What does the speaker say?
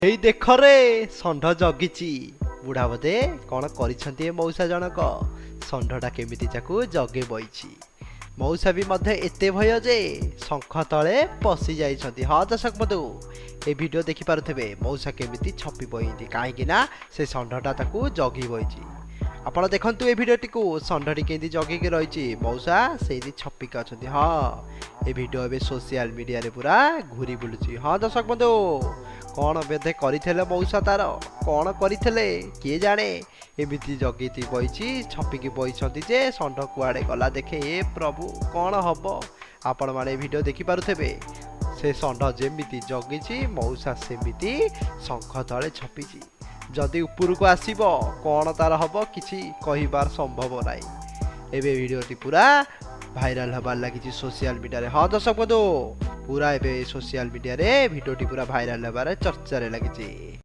ଏଇ ଦେଖରେ ଷଣ୍ଢ ଜଗିଛି। ବୁଢା ବୋଧେ କଣ କରିଛନ୍ତି ଏ ମଉସା ଜଣକ। ଷଣ୍ଢଟା କେମିତି ତାକୁ ଜଗେ ବଇଛି। ମଉସା ବି ମଧ୍ୟ ଏତେ ଭୟ ଯେ ଶଙ୍ଖ ତଳେ ପଶି ଯାଇଛନ୍ତି। ହଁ ଦର୍ଶକ ବନ୍ଧୁ, ଏ ଭିଡିଓ ଦେଖିପାରୁଥିବେ ମଉସା କେମିତି ଛପି ବଇନ୍ତି, କାହିଁକି ନା ସେ ଷଣ୍ଢଟା ତାକୁ ଜଗି ବଇଛି। ଆପଣ ଦେଖନ୍ତୁ ଏ ଭିଡିଓଟିକୁ, ଷଣ୍ଢଟି କେମିତି ଜଗିକି ରହିଛି, ମଉସା ସେଇଠି ଛପିକି ଅଛନ୍ତି। ହଁ, ଏ ଭିଡିଓ ଏବେ ସୋସିଆଲ ମିଡିଆରେ ପୁରା ଘୁରି ବୁଲୁଛି। ହଁ ଦର୍ଶକ ବନ୍ଧୁ, କଣ ବୋଧେ କରିଥିଲେ ମଉସା, ତାର କଣ କରିଥିଲେ କିଏ ଜାଣେ, ଏମିତି ଜଗିକି ବଇଛି, ଛପିକି ବଇଛନ୍ତି ଯେ ଷଣ୍ଢ କୁଆଡେ ଗଲା ଦେଖେ। ଏ ପ୍ରଭୁ, କଣ ହବ? ଆପଣ ମାନେ ଏ ଭିଡିଓ ଦେଖିପାରୁଥିବେ, ସେ ଷଣ୍ଢ ଯେମିତି ଜଗିଛି ମଉସା ସେମିତି ଶଙ୍ଖ ତଳେ ଛପିଛି। ଯଦି ଉପରକୁ ଆସିବ କଣ ତାର ହବ କିଛି କହିବାର ସମ୍ଭବ ନାହିଁ। ଏବେ ଭିଡିଓଟି ପୁରା ଭାଇରାଲ ହେବାର ଲାଗିଛି ସୋସିଆଲ ମିଡିଆରେ। ହଁ ଦର୍ଶକ ବନ୍ଧୁ, ପୁରା ଏବେ ସୋସିଆଲ ମିଡିଆରେ ଭିଡିଓଟି ପୁରା ଭାଇରାଲ ହେବାରେ ଚର୍ଚ୍ଚାରେ ଲାଗିଛି।